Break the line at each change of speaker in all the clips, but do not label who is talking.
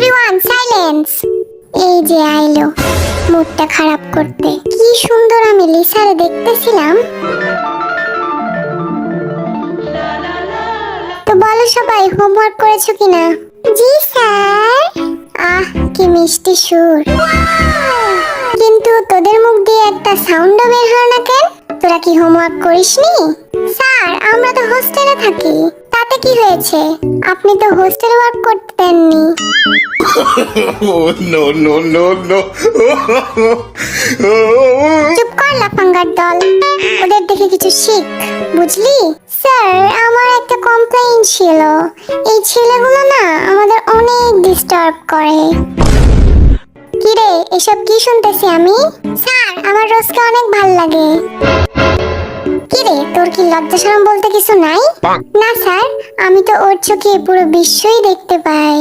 Everyone silence. এই যে আইলো মুডটা খারাপ করতে। কি সুন্দর আমি লিসারে দেখতেছিলাম। তো বলো সবাই হোমওয়ার্ক করেছো কিনা? জি স্যার। আহ কি মিষ্টি সুর, কিন্তু তোদের মুখ দিয়ে একটা সাউন্ডও বের হয় না কেন? তোরা কি হোমওয়ার্ক করিসনি? স্যার আমরা তো হোস্টেলে থাকি। তাতে কি হয়েছে? আপনি তো হোস্টেল ওয়ার্ক করতে দেননি।
No, no, no, no.
চুপ কর লাফাঙ্গার দল, ওদের দেখে কিছু শিখ, বুঝলি? স্যার আমার একটা কমপ্লেইন ছিল। এই ছেলেগুলো না আমাদের অনেক ডিস্টার্ব করে। কিরে এসব কি শুনতেছি আমি? স্যার আমার রোজকে অনেক ভাল লাগে। কিরে তোর কি লজ্জা শরম বলতে কিছু নাই? না স্যার, আমি তো ওর চোখে পুরো বিশ্বই দেখতে পাই।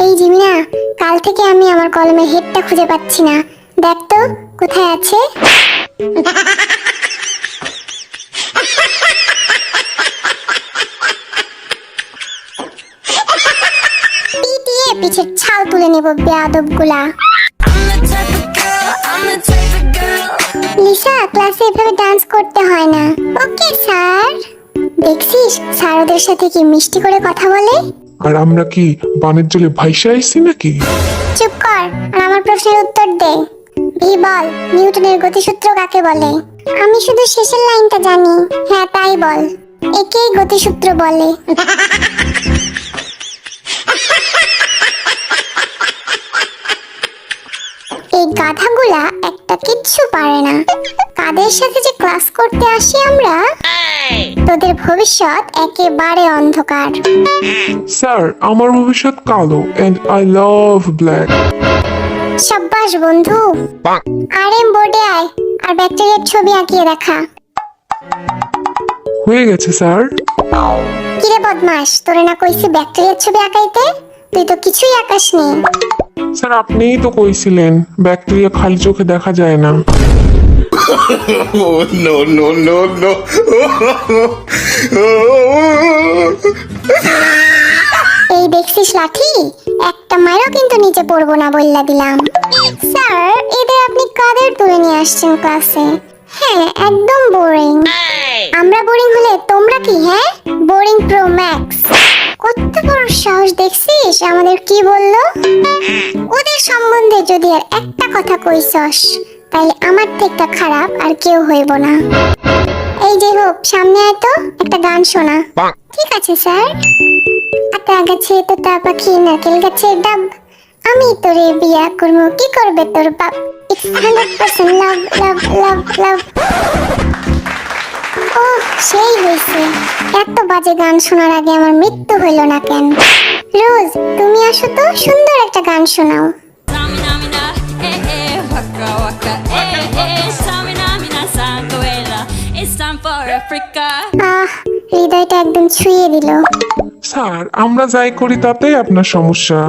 এই জিমিনা, কাল থেকে আমি আমার কলমের হেডটা খুঁজে পাচ্ছি না। দেখ তো কোথায় আছে। পিটিয়ে পিছের ছাল তুলে নেব বেয়াদবগুলা। লিসা ক্লাসে এভাবে ডান্স করতে হয় না। Okay sir. দেখছিস স্যার ওদের সাথে কি মিষ্টি করে কথা বলে।
আর আমরা কি বানের জলে ভাইসা আইছি নাকি?
চুপ কর আর আমার প্রশ্নের উত্তর দে। ভি বল, নিউটনের গতিসূত্র কাকে বলে? আমি শুধু শেষের লাইনটা জানি। হ্যাঁ তাই বল। একেই গতিসূত্র বলে। এই গাধাগুলা একটা কিচ্ছু পারে না। কাদের সাথে যে ক্লাস করতে আসি আমরা। তোদের ভবিষ্যৎ একেবারে অন্ধকার।
স্যার আমার ভবিষ্যৎ কালো এন্ড আই লাভ ব্ল্যাক।
সাব্বাস বন্ধু। আরএম বোর্ডে আয় আর ব্যাকটেরিয়ার ছবি আঁকিয়ে দেখা।
হয়ে গেছে স্যার।
কিরে বদমাস, তোরে না কইছি ব্যাকটেরিয়ার ছবি আঁকাইতে? তুই তো কিছুই আঁকাসনি।
স্যার আপনিই তো কইছিলেন ব্যাকটেরিয়া খালি চোখে দেখা যায় না।
Oh, no, no, no, no.
এই দেখছিস লাঠি, একটা মারও কিন্তু নিচে পড়বো না বললা দিলাম। স্যার এদের আপনি কাদের তুলে নিয়ে আসছেন ক্লাসে? হ্যাঁ একদম বোরিং। আমরা বোরিং হলে তোমরা কি? হ্যাঁ বোরিং প্রো ম্যাক্স। কত বড় সাহস দেখছিস আমাদের কি বললো? ওদের সম্বন্ধে যদি আর একটা কথা কইছস তাইলে আমার থেকে খারাপ আর কেউ হইব না। এই যে হোক সামনে আয় তো, একটা গান শোনা। ঠিক আছে স্যার। আতা গাছে তোতা পাখি নারকেল গাছের ডাব, আমি তোরে বিয়া করবো, কি করবে তোর বাপ। It's 100% লাভ লাভ লাভ লাভ। ও সেই হয়েছে। এত বাজে গান শোনার আগে আমার মৃত্যু হইল না কেন? রোজ তুমি আসো তো, সুন্দর একটা গান শোনাও।
Samina mina, waka waka, Samina mina sanguela. It's time for Africa.
আহ হৃদয়টা একদম ছুঁয়ে দিল।
স্যার আমরা যাই করি তাতেই আপনার সমস্যা।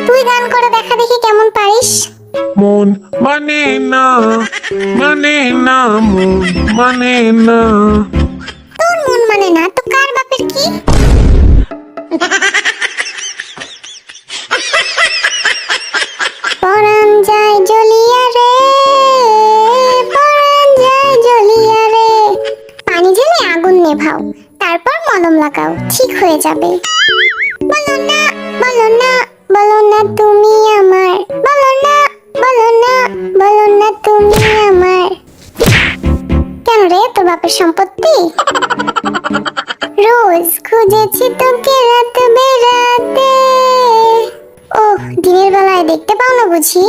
তুই গান করে দেখা দেখি কেমন পারিস।
মন মানে না, মানে না, মন মানে না।
তোর মন মানে না তো কার বাপের কি? পরাণ যায় জ্বলিয়া রে, পরাণ যায় জ্বলিয়া রে। পানি ঢেলে আগুন নেভাও, তারপর মলম লাগাও, ঠিক হয়ে যাবে। বলো না বলো না বলো না তুমি আমার, বলো না বলো না বলো না তুমি আমার। কেন রে তোর বাপের সম্পত্তি? রোজ খুঁজেছি তোকে রাত বেড়াতে। ওহ দিনের বেলায় দেখতে পাও না বুঝি?